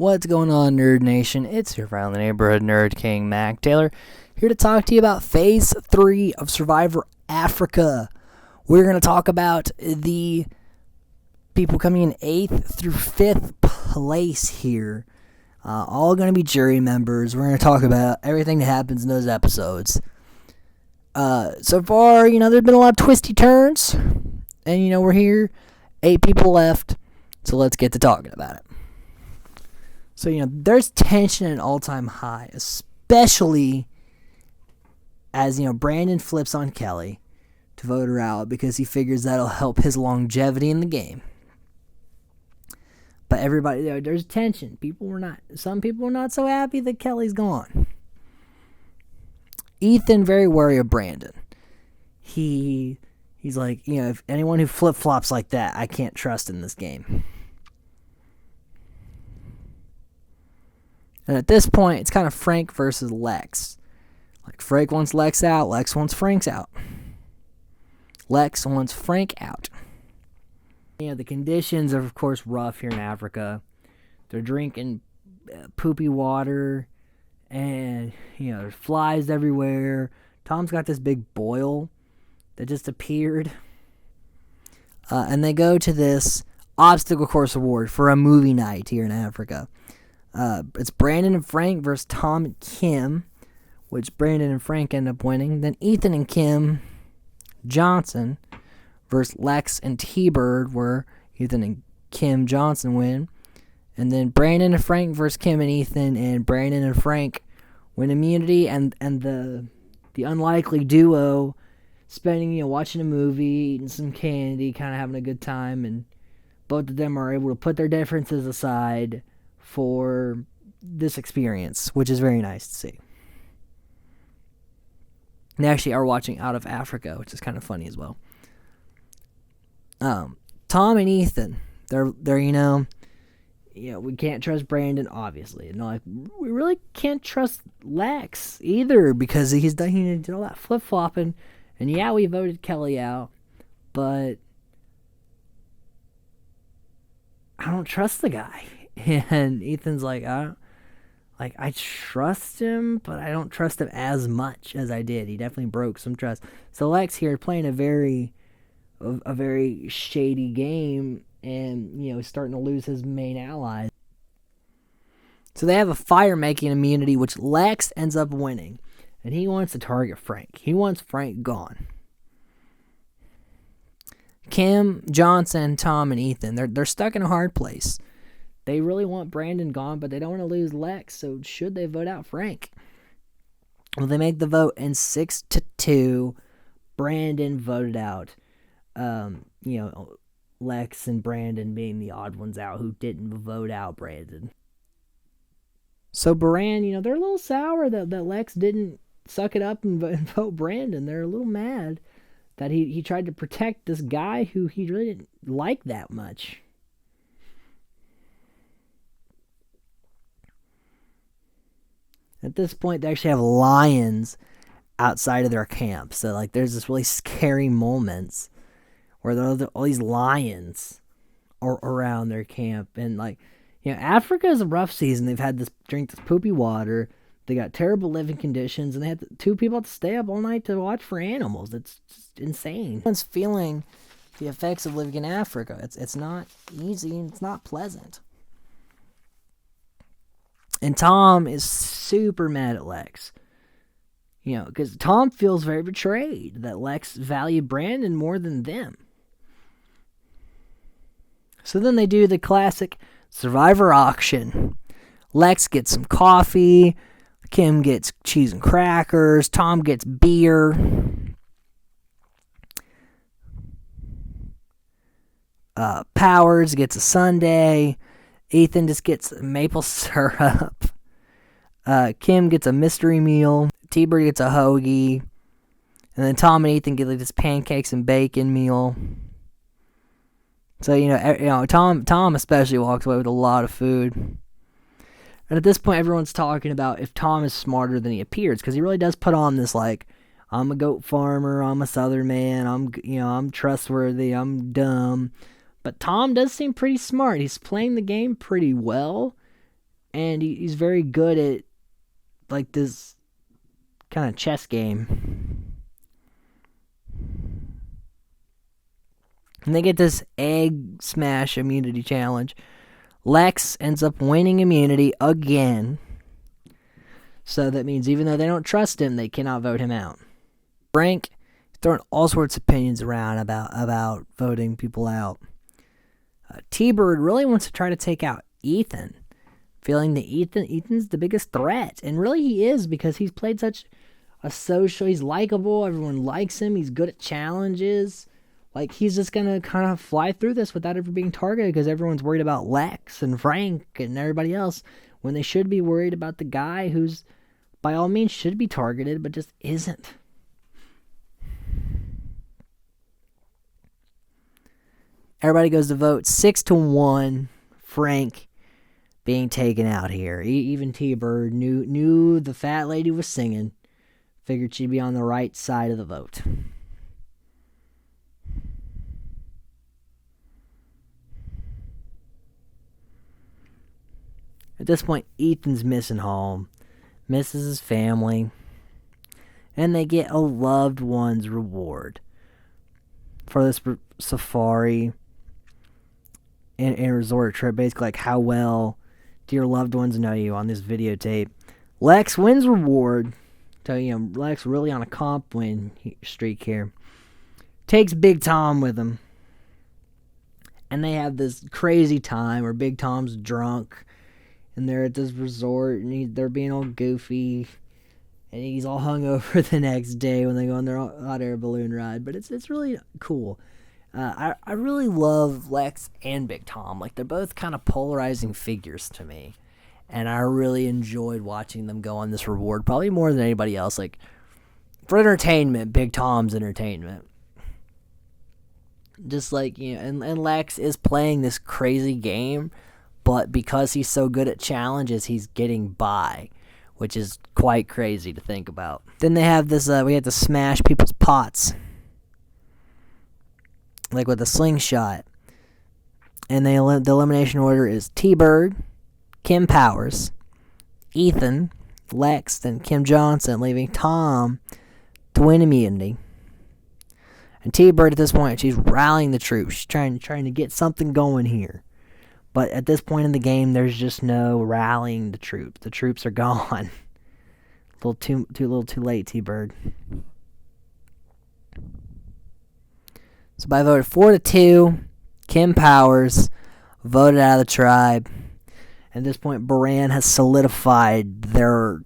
What's going on, Nerd Nation? It's your friendly neighborhood Nerd King, Mac Taylor, here to talk to you about Phase 3 of Survivor Africa. We're going to talk about the people coming in 8th through 5th place here. All going to be jury members. We're going to talk about everything that happens in those episodes. So far, there's been a lot of twisty turns. And, we're here. 8 people left. So let's get to talking about it. So, there's tension at an all-time high, especially as, Brandon flips on Kelly to vote her out because he figures that'll help his longevity in the game. But everybody, there's tension. Some people were not so happy that Kelly's gone. Ethan, very wary of Brandon. He's like, if anyone who flip-flops like that, I can't trust in this game. And at this point, it's kind of Frank versus Lex. Like, Frank wants Lex out, Lex wants Frank's out. Lex wants Frank out. The conditions are, of course, rough here in Africa. They're drinking poopy water, and, there's flies everywhere. Tom's got this big boil that just appeared. And they go to this obstacle course award for a movie night here in Africa. It's Brandon and Frank versus Tom and Kim, which Brandon and Frank end up winning. Then Ethan and Kim Johnson versus Lex and T-Bird, where Ethan and Kim Johnson win. And then Brandon and Frank versus Kim and Ethan, and Brandon and Frank win immunity. And the unlikely duo spending, watching a movie, eating some candy, kind of having a good time, and both of them are able to put their differences aside for this experience, which is very nice to see. They actually are watching Out of Africa, which is kind of funny as well. Tom and Ethan, they're we can't trust Brandon, obviously. And we really can't trust Lex either because he did all that flip-flopping. And yeah, we voted Kelly out, but I don't trust the guy. And Ethan's like, I trust him, but I don't trust him as much as I did. He definitely broke some trust. So Lex here playing a very shady game, and starting to lose his main allies. So they have a fire-making immunity, which Lex ends up winning, and he wants to target Frank. He wants Frank gone. Kim, Johnson, Tom, and Ethan, they're stuck in a hard place. They really want Brandon gone, but they don't want to lose Lex, so should they vote out Frank? Well, they make the vote, and 6-2, Brandon voted out. Lex and Brandon being the odd ones out who didn't vote out Brandon. So Brand, they're a little sour that Lex didn't suck it up and vote Brandon. They're a little mad that he tried to protect this guy who he really didn't like that much. At this point, they actually have lions outside of their camp. So, there's this really scary moments where there are all these lions are around their camp. And, Africa is a rough season. They've had drink this poopy water. They got terrible living conditions. And they had 2 people have to stay up all night to watch for animals. It's just insane. Everyone's feeling the effects of living in Africa. It's not easy and it's not pleasant. And Tom is super mad at Lex. Because Tom feels very betrayed that Lex valued Brandon more than them. So then they do the classic Survivor auction. Lex gets some coffee. Kim gets cheese and crackers. Tom gets beer. Powers gets a sundae. Ethan just gets maple syrup. Kim gets a mystery meal. T-Bird gets a hoagie. And then Tom and Ethan get this pancakes and bacon meal. So, Tom especially walks away with a lot of food. And at this point, everyone's talking about if Tom is smarter than he appears. Because he really does put on this, I'm a goat farmer, I'm a southern man, I'm trustworthy, I'm dumb. But Tom does seem pretty smart. He's playing the game pretty well. And he's very good at, like, this kind of chess game. And they get this egg smash immunity challenge. Lex ends up winning immunity again. So that means even though they don't trust him, they cannot vote him out. Frank throwing all sorts of opinions around about voting people out. T-Bird really wants to try to take out Ethan, feeling that Ethan's the biggest threat. And really he is, because he's played such a social, he's likable, everyone likes him, he's good at challenges. Like, he's just going to kind of fly through this without ever being targeted, because everyone's worried about Lex and Frank and everybody else, when they should be worried about the guy who's, by all means, should be targeted, but just isn't. Everybody goes to vote 6-1. Frank being taken out here. Even T-Bird knew the fat lady was singing. Figured she'd be on the right side of the vote. At this point, Ethan's missing home. Misses his family. And they get a loved one's reward for this safari and resort trip. Basically, like, how well do your loved ones know you on this videotape. Lex wins reward. So, Lex really on a comp win streak here. Takes Big Tom with him. And they have this crazy time where Big Tom's drunk. And they're at this resort, and they're being all goofy. And he's all hungover the next day when they go on their hot air balloon ride. But it's really cool. I really love Lex and Big Tom. Like, they're both kind of polarizing figures to me. And I really enjoyed watching them go on this reward, probably more than anybody else. Like, for entertainment, Big Tom's entertainment. Just like, and Lex is playing this crazy game, but because he's so good at challenges, he's getting by, which is quite crazy to think about. Then they have this, we have to smash people's pots, like with a slingshot. And the elimination order is T-Bird, Kim Powers, Ethan, Lex, then Kim Johnson, leaving Tom to win immunity. And T-Bird at this point, she's rallying the troops. She's trying to get something going here. But at this point in the game, there's just no rallying the troops. The troops are gone. A little too late, T-Bird. So by a vote of 4-2, Kim Powers voted out of the tribe. At this point, Baran has solidified their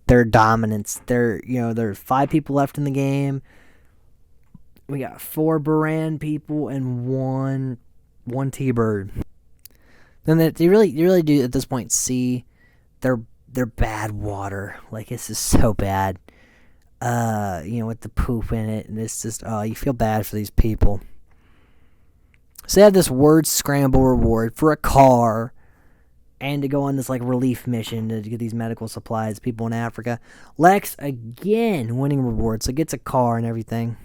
dominance. There's 5 people left in the game. We got 4 Baran people and one T-Bird. Then you really do at this point see their bad water. Like, this is so bad. With the poop in it, and it's just, you feel bad for these people. So they have this word scramble reward for a car, and to go on this, like, relief mission to get these medical supplies, people in Africa. Lex, again, winning rewards, so gets a car and everything.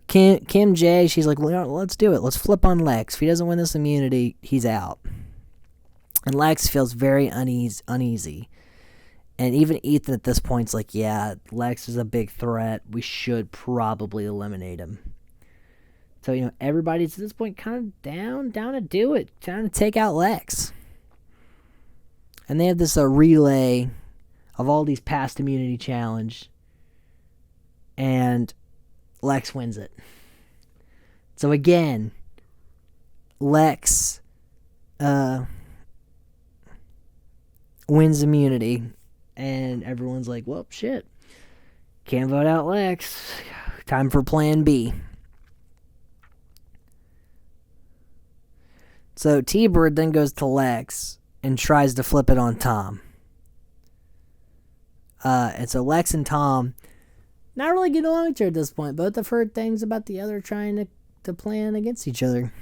Kim J, she's like, well, let's do it. Let's flip on Lex. If he doesn't win this immunity, he's out. And Lex feels very uneasy. And even Ethan at this point's like, yeah, Lex is a big threat. We should probably eliminate him. So, everybody's at this point kind of down to do it. Trying to take out Lex. And they have this relay of all these past immunity challenge. And Lex wins it. So again, Lex wins immunity. And everyone's like, well, shit. Can't vote out Lex. Time for plan B. So T-Bird then goes to Lex and tries to flip it on Tom. And so Lex and Tom not really get along to at this point. Both have heard things about the other trying to plan against each other.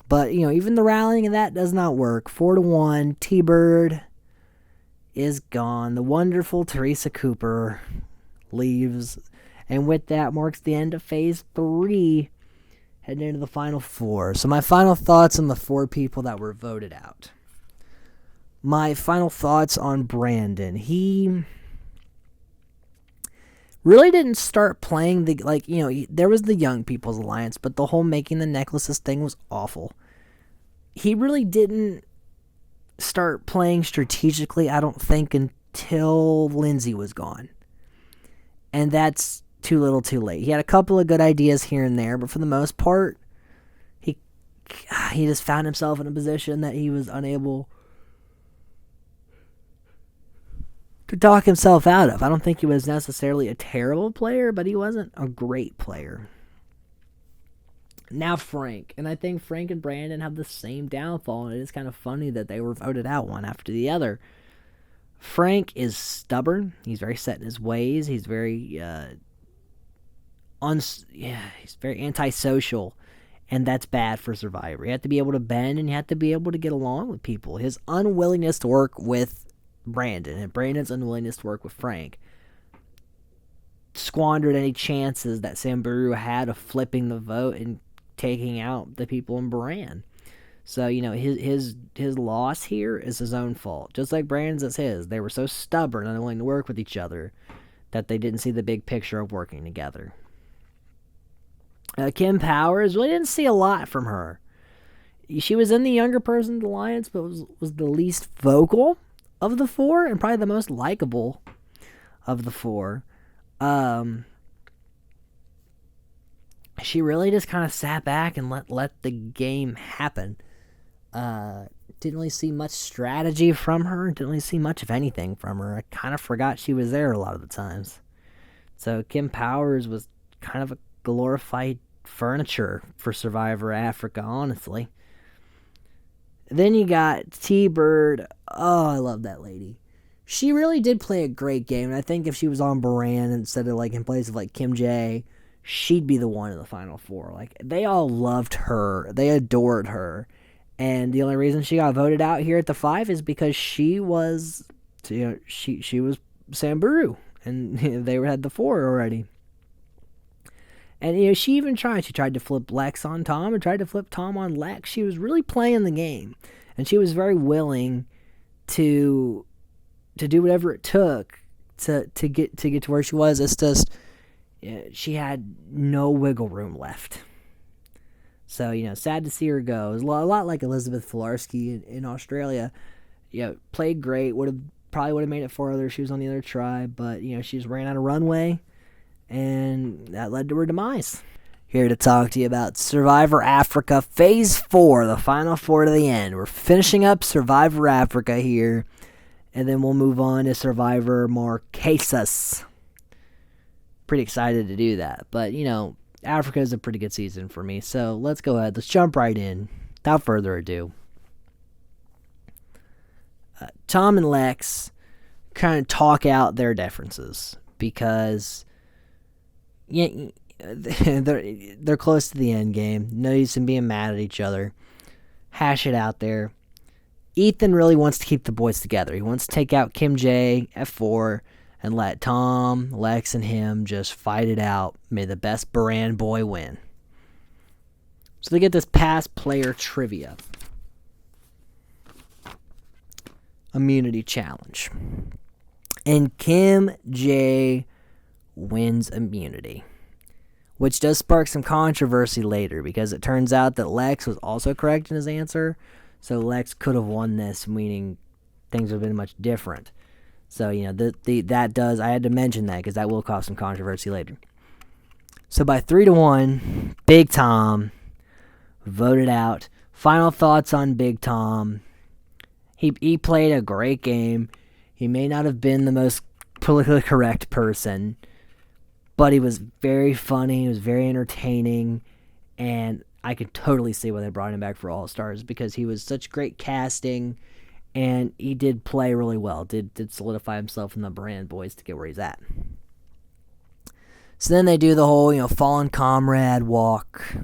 But, even the rallying of that does not work. 4-1, T-Bird is gone. The wonderful Teresa Cooper leaves. And with that marks the end of Phase 3, heading into the Final 4. So my final thoughts on the 4 people that were voted out. my final thoughts on Brandon. He really didn't start playing there was the Young People's Alliance, but the whole making the necklaces thing was awful. He really didn't start playing strategically, I don't think, until Lindsay was gone. And that's too little too late. He had a couple of good ideas here and there, but for the most part, he just found himself in a position that he was unable to talk himself out of. I don't think he was necessarily a terrible player, but he wasn't a great player. Now Frank, and I think Frank and Brandon have the same downfall, and it is kind of funny that they were voted out one after the other. Frank is stubborn. He's very set in his ways. He's very he's very antisocial, and that's bad for Survivor. You have to be able to bend, and you have to be able to get along with people. His unwillingness to work with Brandon and Brandon's unwillingness to work with Frank squandered any chances that Samburu had of flipping the vote and taking out the people in Bran. So, his loss here is his own fault. Just like Brandon's is his. They were so stubborn and unwilling to work with each other that they didn't see the big picture of working together. Kim Powers, really didn't see a lot from her. She was in the Younger Person's Alliance, but was the least vocal of the four, and probably the most likable of the four. She really just kind of sat back and let the game happen. Didn't really see much strategy from her. Didn't really see much of anything from her. I kind of forgot she was there a lot of the times. So Kim Powers was kind of a glorified furniture for Survivor Africa, honestly. Then you got T-Bird. Oh, I love that lady. She really did play a great game, and I think if she was on Baran instead of in place of Kim J, she'd be the one in the final four. They all loved her. They adored her. And the only reason she got voted out here at the 5 is because she was Samburu, and they had the 4 already. And, she even tried. She tried to flip Lex on Tom and tried to flip Tom on Lex. She was really playing the game. And she was very willing to do whatever it took to get to where she was. It's just, she had no wiggle room left. So, sad to see her go. It was a lot like Elizabeth Filarski in Australia. Played great. Probably would have made it farther if she was on the other tribe. But, she just ran out of runway. And that led to her demise. Here to talk to you about Survivor Africa Phase 4, the final 4 to the end. We're finishing up Survivor Africa here, and then we'll move on to Survivor Marquesas. Pretty excited to do that, but, Africa is a pretty good season for me, so let's go ahead. Let's jump right in, without further ado. Tom and Lex kind of talk out their differences, because they're close to the end game. No use in being mad at each other. Hash it out there. Ethan really wants to keep the boys together. He wants to take out Kim J at 4 and let Tom, Lex, and him just fight it out. May the best Baran boy win. So they get this past player trivia. Immunity challenge. And Kim J wins immunity, which does spark some controversy later, because it turns out that Lex was also correct in his answer, so Lex could have won this, meaning things would have been much different. So, that does, I had to mention that, because that will cause some controversy later. So by 3-1, Big Tom voted out. Final thoughts on Big Tom. He played a great game. He may not have been the most politically correct person, but he was very funny, he was very entertaining, and I could totally see why they brought him back for All-Stars, because he was such great casting, and he did play really well, did solidify himself in the Brand boys to get where he's at. So then they do the whole, fallen comrade walk,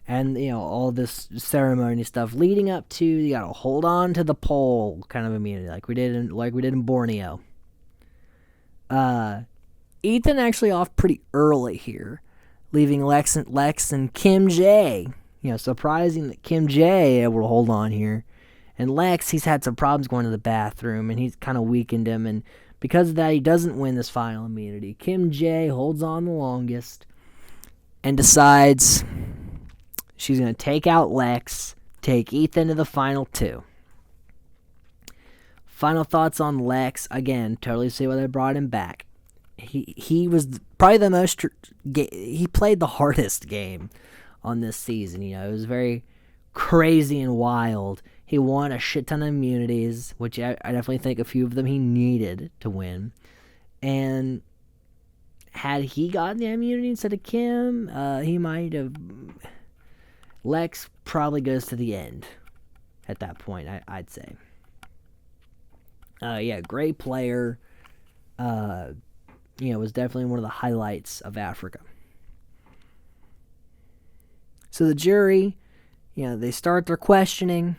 and, all this ceremony stuff leading up to, you gotta hold on to the pole kind of immunity, like we did in Borneo. Ethan actually off pretty early here, leaving Lex and Kim J. Surprising that Kim J able to hold on here And Lex, he's had some problems going to the bathroom, and he's kind of weakened him. And because of that, he doesn't win this final immunity. Kim J holds on the longest and decides she's going to take out Lex, take Ethan to the final 2. Final thoughts on Lex. Again, totally see why they brought him back. He was probably the most... He played the hardest game on this season. You know, it was very crazy and wild. He won a shit ton of immunities, which I definitely think a few of them he needed to win. And had he gotten the immunity instead of Kim, he might have... Lex probably goes to the end at that point, I'd say. Yeah, great player. Was definitely one of the highlights of Africa. So the jury, they start their questioning.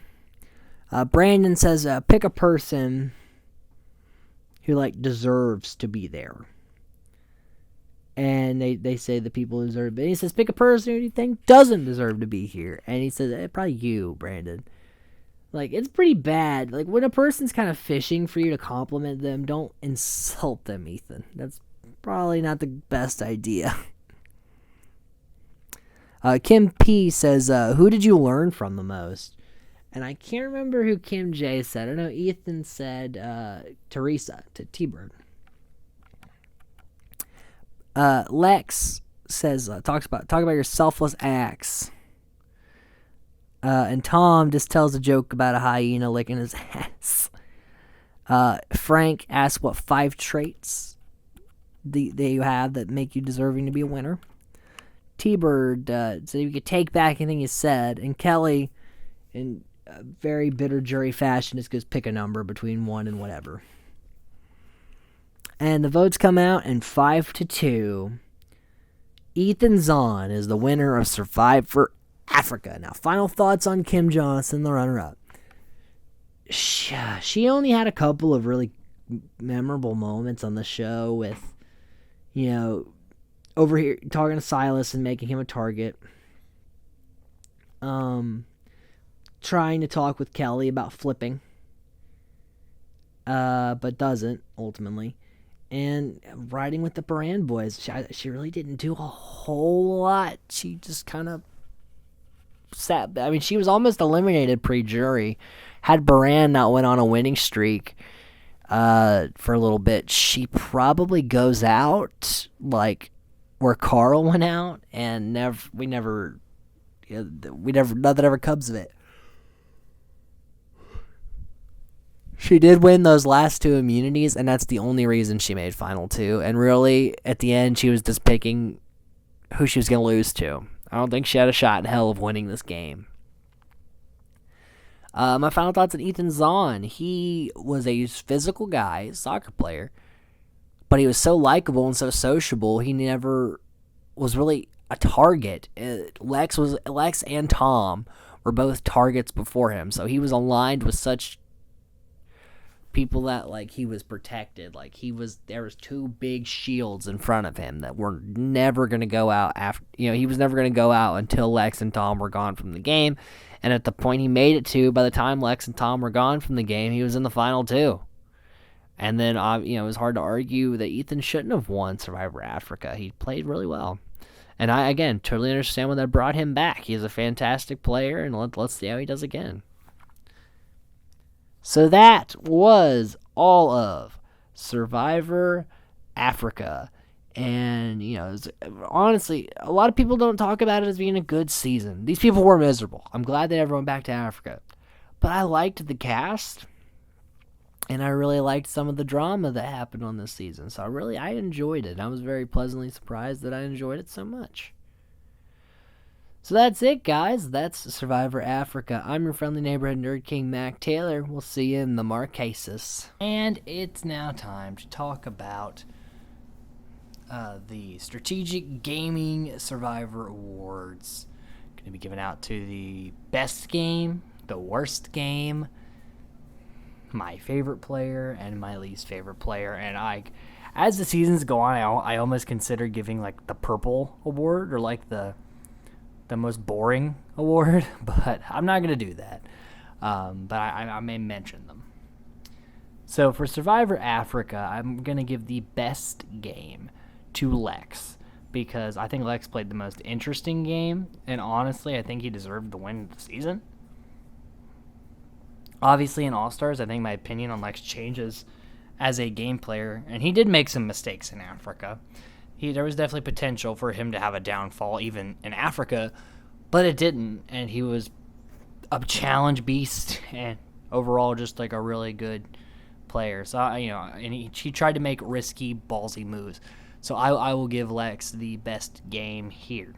Brandon says, pick a person who, deserves to be there. And they say the people who deserve it. And he says, pick a person who you think doesn't deserve to be here. And he says, probably you, Brandon. It's pretty bad. When a person's kind of fishing for you to compliment them, don't insult them, Ethan. That's probably not the best idea. Kim P says, who did you learn from the most? And I can't remember who Kim J said. I know Ethan said Teresa to T-Bird. Lex says, talk about your selfless acts. And Tom just tells a joke about a hyena licking his ass. Frank asks what 5 traits that you have that make you deserving to be a winner. T-Bird said you could take back anything you said. And Kelly, in a very bitter jury fashion, just goes pick a number between 1 and whatever. And the votes come out, and 5-2. Ethan Zahn is the winner of Survivor Africa. Now, final thoughts on Kim Johnson, the runner-up. She only had a couple of really memorable moments on the show with, over here talking to Silas and making him a target. Trying to talk with Kelly about flipping. But doesn't, ultimately. And riding with the Baran boys. She really didn't do a whole lot. She just kind of she was almost eliminated pre-jury. Had Baran not went on a winning streak for a little bit, she probably goes out where Carl went out, and nothing ever comes of it. She did win those last 2 immunities, and that's the only reason she made Final 2. And really, at the end, she was just picking who she was going to lose to. I don't think she had a shot in hell of winning this game. My final thoughts on Ethan Zahn. He was a physical guy, soccer player, but he was so likable and so sociable, he never was really a target. Lex and Tom were both targets before him, so he was aligned with such people that he was protected. There was 2 big shields in front of him that were never going to go out after, he was never going to go out until Lex and Tom were gone from the game. And at the point he made it to, by the time Lex and Tom were gone from the game, he was in the final 2. And then, it was hard to argue that Ethan shouldn't have won Survivor Africa. He played really well. And I, again, totally understand why they brought him back. He's a fantastic player, and let's see how he does again. So that was all of Survivor Africa. And, honestly, a lot of people don't talk about it as being a good season. These people were miserable. I'm glad that everyone went back to Africa. But I liked the cast. And I really liked some of the drama that happened on this season. So I enjoyed it. I was very pleasantly surprised that I enjoyed it so much. So that's it, guys. That's Survivor Africa. I'm your friendly neighborhood nerd king, Mac Taylor. We'll see you in the Marquesas. And it's now time to talk about the Strategic Gaming Survivor Awards. Going to be given out to the best game, the worst game, my favorite player, and my least favorite player. And as the seasons go on, I almost consider giving the purple award, or the most boring award, but I'm not going to do that. but I may mention them. So for Survivor Africa, I'm going to give the best game to Lex, because I think Lex played the most interesting game, and honestly, I think he deserved the win of the season. Obviously, in All-Stars, I think my opinion on Lex changes as a game player, and he did make some mistakes in Africa. There was definitely potential for him to have a downfall even in Africa, but it didn't, and he was a challenge beast, and overall just like a really good player. So, and he tried to make risky, ballsy moves. So I will give Lex the best game here.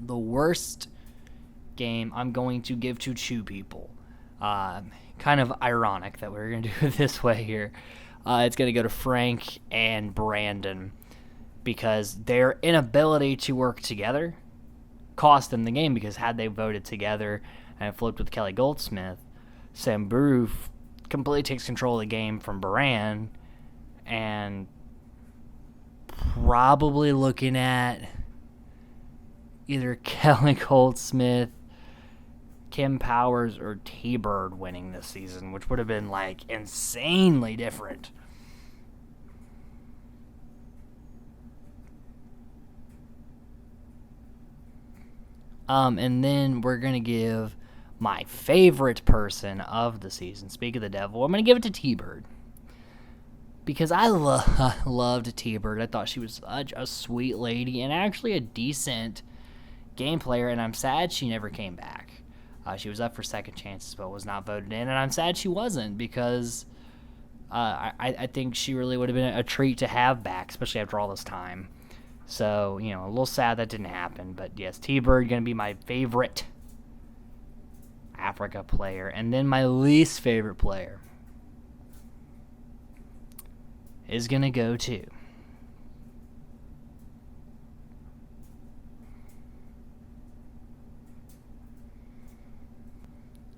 The worst game I'm going to give to two people. Kind of ironic that we're going to do it this way here. It's going to go to Frank and Brandon, because their inability to work together cost them the game, because had they voted together and flipped with Kelly Goldsmith, Samburu completely takes control of the game from Baran, and probably looking at either Kelly Goldsmith, Kim Powers, or T-Bird winning this season, which would have been like insanely different. And then we're going to give my favorite person of the season, speak of the devil, I'm going to give it to T-Bird. Because I loved T-Bird. I thought she was such a sweet lady and actually a decent game player, and I'm sad she never came back. She was up for second chances but was not voted in, and I'm sad she wasn't, because I think she really would have been a treat to have back, especially after all this time. So, a little sad that didn't happen. But yes, T-Bird going to be my favorite Africa player. And then my least favorite player is going to go to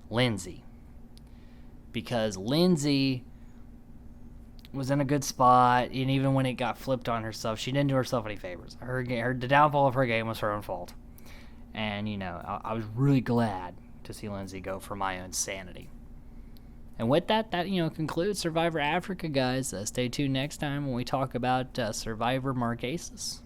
Lindsay. Because Lindsay was in a good spot, and even when it got flipped on herself, she didn't do herself any favors. The downfall of her game was her own fault. And, I was really glad to see Lindsay go for my own sanity. And with that concludes Survivor Africa, guys. Stay tuned next time when we talk about Survivor Marquesas.